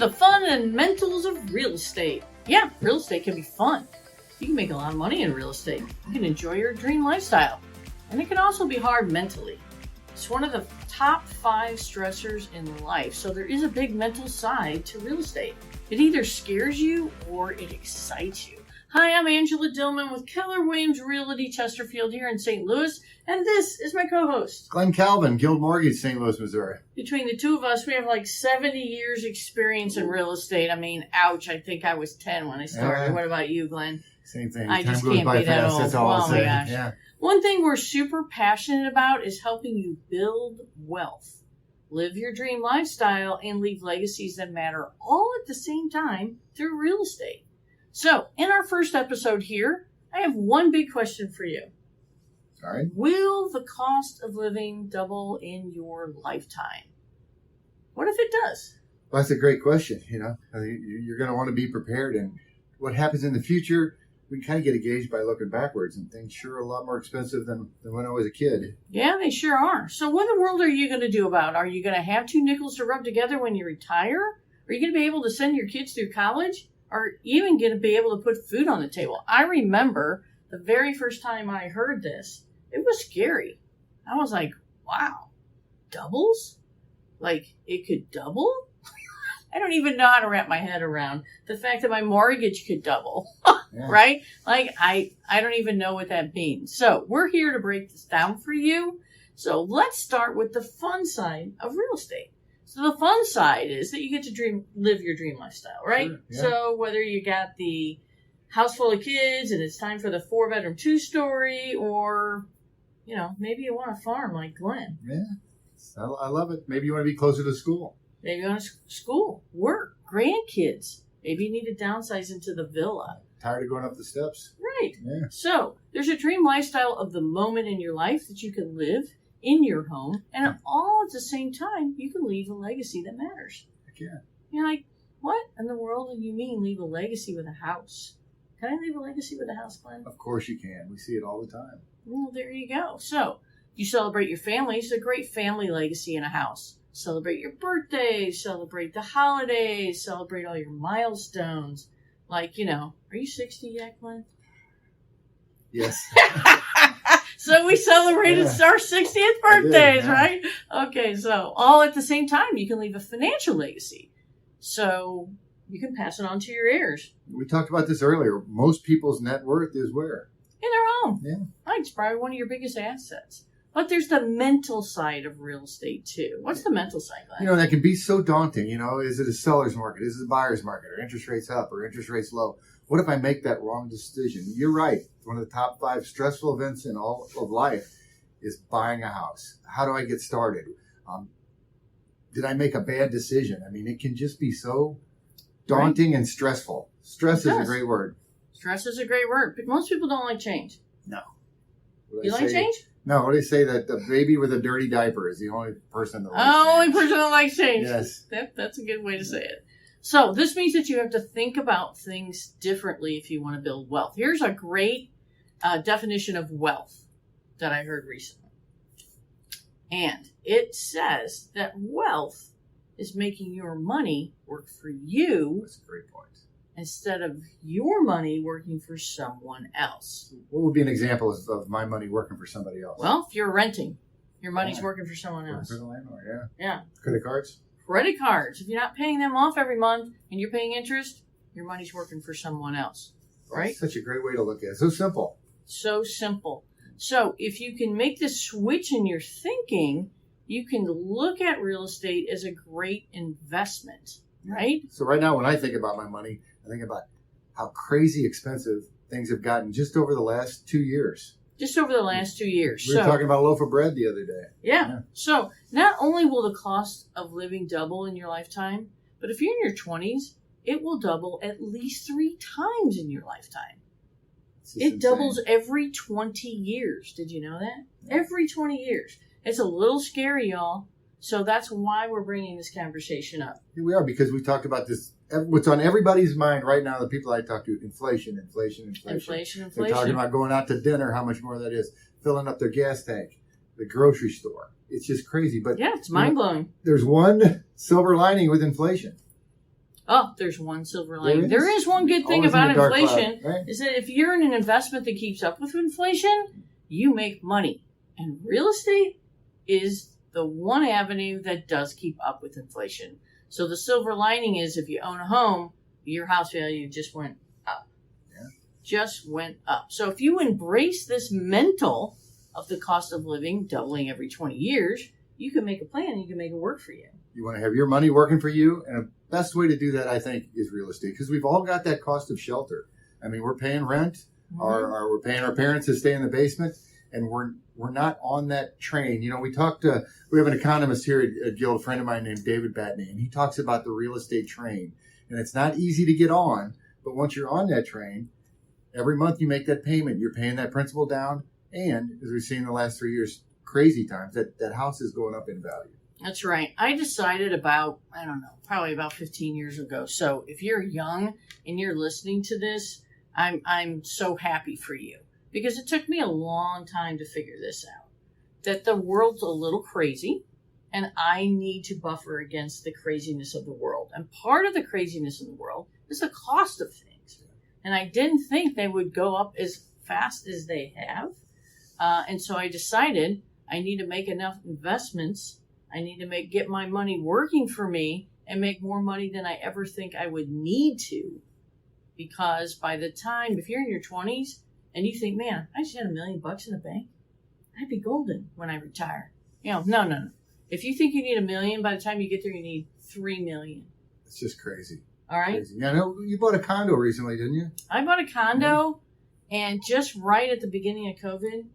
the fun and mentals of real estate. Yeah, real estate can be fun. You can make a lot of money in real estate. You can enjoy your dream lifestyle. And it can also be hard mentally. It's one of the top 5 stressors in life, so there is a big mental side to real estate. It either scares you or it excites you. Hi, I'm Angela Dillmon with Keller Williams Realty Chesterfield here in St. Louis, and this is my co-host. Glen Calvin, Guild Mortgage, St. Louis, Missouri. Between the two of us, we have like 70 years experience in real estate. I mean, ouch, I think I was 10 when I started. What about you, Glenn? Same thing. I Time just goes can't by be that fast. old. That's all I'll Oh say. my gosh. Yeah. One thing we're super passionate about is helping you build wealth, live your dream lifestyle, and leave legacies that matter all at the same time through real estate. So, in our first episode here, I have one big question for you. All right. Will the cost of living double in your lifetime? What if it does? Well, that's a great question. You're going to want to be prepared. And what happens in the future, we kind of get a gauge by looking backwards. And things sure are a lot more expensive than when I was a kid. Yeah, they sure are. So what in the world are you going to do about it? Are you going to have 2 nickels to rub together when you retire? Are you going to be able to send your kids through college? Or even going to be able to put food on the table? I remember the very first time I heard this, it was scary. I was like, wow, doubles? Like, it could double? I don't even know how to wrap my head around the fact that my mortgage could double, Yeah. right? Like, I don't even know what that means. So we're here to break this down for you. So let's start with the fun side of real estate. So the fun side is that you get to live your dream lifestyle, right? Sure, yeah. So whether you got the house full of kids and it's time for the 4-bedroom 2-story, or, maybe you want a farm like Glenn. Yeah. I love it. Maybe you want to be closer to school. Maybe you want school, work, grandkids. Maybe you need to downsize into the villa. Tired of going up the steps. Right. Yeah. So there's a dream lifestyle of the moment in your life that you can live in your home, and all at the same time, you can leave a legacy that matters. Heck yeah. You're like, what in the world do you mean leave a legacy with a house? Can I leave a legacy with a house, Glenn? Of course you can. We see it all the time. Well, there you go. So you celebrate your family. It's a great family legacy in a house. Celebrate your birthdays, celebrate the holidays, celebrate all your milestones. Like, are you 60 yet, Glenn? Yes. So we celebrated our 60th birthdays, yeah. right? Okay, so all at the same time, you can leave a financial legacy. So you can pass it on to your heirs. We talked about this earlier. Most people's net worth is where? In their home. Yeah. Right, it's probably one of your biggest assets. But there's the mental side of real estate, too. What's the mental side, Glenn? That can be so daunting. Is it a seller's market? Is it a buyer's market? Are interest rates up or interest rates low? What if I make that wrong decision? You're right. One of the top 5 stressful events in all of life is buying a house. How do I get started? Did I make a bad decision? I mean, it can just be so daunting and stressful. Stress is a great word. Stress is a great word, but most people don't like change. No. You like change? No, what do they say? That the baby with a dirty diaper is the only person that likes Oh, only change. person that likes change. Yes. That's a good way to say it. So this means that you have to think about things differently if you want to build wealth. Here's a great definition of wealth that I heard recently. And it says that wealth is making your money work for you. That's a great point. Instead of your money working for someone else. What would be an example of my money working for somebody else? Well, if you're renting, your money's working for someone else. For the landlord, yeah. Yeah. Credit cards? Credit cards. If you're not paying them off every month and you're paying interest, your money's working for someone else. Right? That's such a great way to look at it. So simple. So simple. So if you can make this switch in your thinking, you can look at real estate as a great investment. Right? So right now when I think about my money, I think about how crazy expensive things have gotten just over the last 2 years. Just over the last 2 years. We were talking about a loaf of bread the other day. Yeah. So not only will the cost of living double in your lifetime, but if you're in your 20s, it will double at least 3 times in your lifetime. It doubles every 20 years. Did you know that? Every 20 years. It's a little scary, y'all. So that's why we're bringing this conversation up. Here we are, because we talked about this. What's on everybody's mind right now, the people I talk to, inflation. They're talking about going out to dinner, how much more that is, filling up their gas tank, the grocery store. It's just crazy. But yeah, it's mind-blowing. There's one silver lining with inflation. Oh, there's one silver lining. There is. There is one good thing Always in about the dark inflation, cloud, right? is that if you're in an investment that keeps up with inflation, you make money. And real estate is the one avenue that does keep up with inflation. So the silver lining is if you own a home, your house value just went up. Yeah. Just went up. So if you embrace this mental of the cost of living doubling every 20 years, you can make a plan and you can make it work for you. You want to have your money working for you, and the best way to do that, I think, is real estate, because we've all got that cost of shelter. I mean, we're paying rent, or we're paying our parents to stay in the basement, and we're not on that train. You know, we have an economist here at Guild, a friend of mine named David Batney, and he talks about the real estate train, and it's not easy to get on, but once you're on that train, every month you make that payment, you're paying that principal down, and as we've seen in the last 3 years, crazy times, that house is going up in value. That's right. I decided probably about 15 years ago. So if you're young and you're listening to this, I'm so happy for you, because it took me a long time to figure this out, that the world's a little crazy and I need to buffer against the craziness of the world. And part of the craziness in the world is the cost of things. And I didn't think they would go up as fast as they have. And so I decided I need to make enough investments. I need to get my money working for me and make more money than I ever think I would need to. Because by the time, if you're in your 20s and you think, man, I just had $1 million in the bank, I'd be golden when I retire. No. If you think you need $1 million, by the time you get there, you need $3 million. It's just crazy. All right. Crazy. Yeah, I know you bought a condo recently, didn't you? I bought a condo, and just right at the beginning of COVID,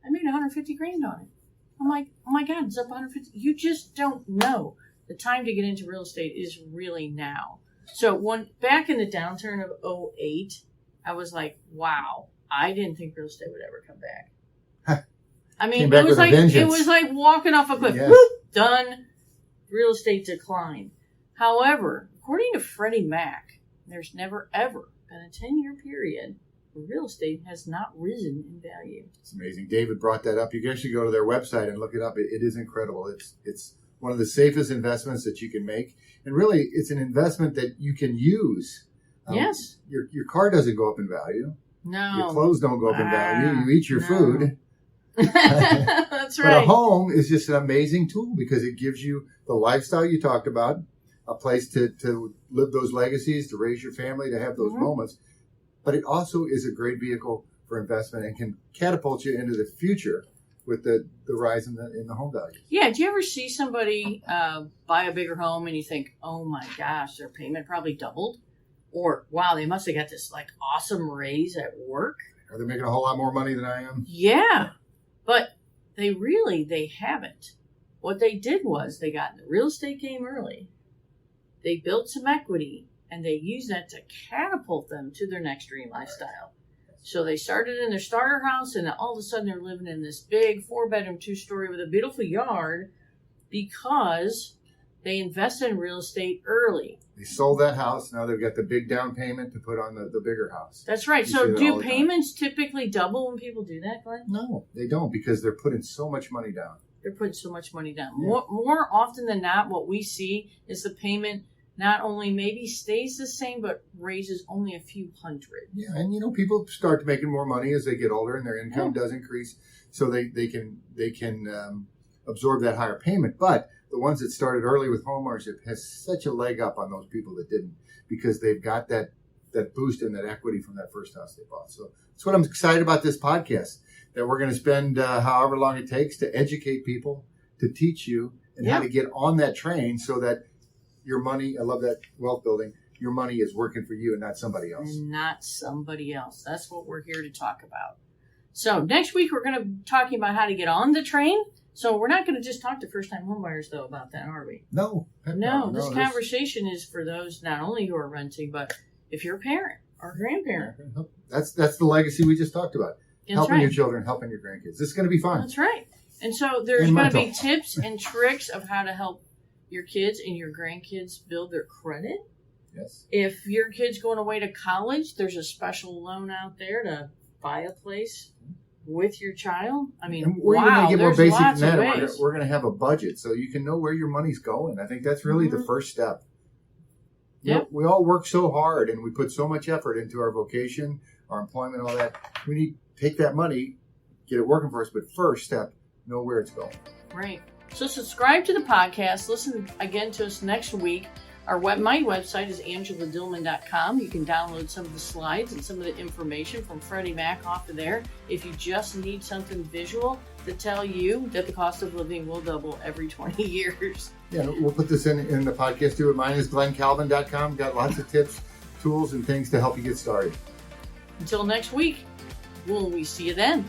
I made $150,000 on it. I'm like, oh my God, it's up 150. You just don't know. The time to get into real estate is really now. So back in the downturn of 2008, I was like, wow, I didn't think real estate would ever come back. I mean, it was like walking off a cliff. Yes. Whoop, done. Real estate decline. However, according to Freddie Mac, there's never ever been a 10-year period where real estate has not risen in value. It's amazing. David brought that up. You can actually go to their website and look it up. It is incredible. It's one of the safest investments that you can make. And really, it's an investment that you can use. Yes. Your car doesn't go up in value. No. Your clothes don't go up in value. You eat your food. That's right. But a home is just an amazing tool because it gives you the lifestyle you talked about, a place to live those legacies, to raise your family, to have those moments. But it also is a great vehicle for investment and can catapult you into the future with the rise in the home value. Yeah. Do you ever see somebody buy a bigger home and you think, oh my gosh, their payment probably doubled? Or, wow, they must have got this like awesome raise at work. Are they making a whole lot more money than I am? Yeah. But they haven't. What they did was they got in the real estate game early. They built some equity and they used that to catapult them to their next dream lifestyle. So they started in their starter house and all of a sudden they're living in this big 4-bedroom, 2-story with a beautiful yard because they invested in real estate early. They sold that house. Now they've got the big down payment to put on the bigger house. That's right. You So do payments typically double when people do that, Glenn? No, they don't because they're putting so much money down. They're putting so much money down. Yeah. More often than not, what we see is the payment not only maybe stays the same, but raises only a few hundred. Yeah, and people start making more money as they get older and their income does increase. So they can absorb that higher payment. But the ones that started early with homeownership has such a leg up on those people that didn't because they've got that boost in that equity from that first house they bought. So that's what I'm excited about this podcast, that we're going to spend however long it takes to educate people, to teach you and how to get on that train so that your money, I love that wealth building, your money is working for you and not somebody else. And not somebody else. That's what we're here to talk about. So next week we're going to be talking about how to get on the train. So we're not going to just talk to first-time homebuyers, though, about that, are we? No. This conversation is for those not only who are renting, but if you're a parent or a grandparent. That's the legacy we just talked about. Helping your children, helping your grandkids. This is going to be fun. That's right. And so there's going to be tips and tricks of how to help your kids and your grandkids build their credit. Yes. If your kid's going away to college, there's a special loan out there to buy a place with your child. I mean, we're even going to get more basic than that. We're going to have a budget so you can know where your money's going. I think that's really the first step. You know, Yep. we all work so hard and we put so much effort into our vocation, our employment, all that. We need to take that money, get it working for us, but first step, know where it's going. Right. So subscribe to the podcast. Listen again to us next week. My website is angeladillmon.com. You can download some of the slides and some of the information from Freddie Mac off of there if you just need something visual to tell you that the cost of living will double every 20 years. Yeah, we'll put this in the podcast too. Mine is glencalvin.com. Got lots of tips, tools, and things to help you get started. Until next week, will we see you then?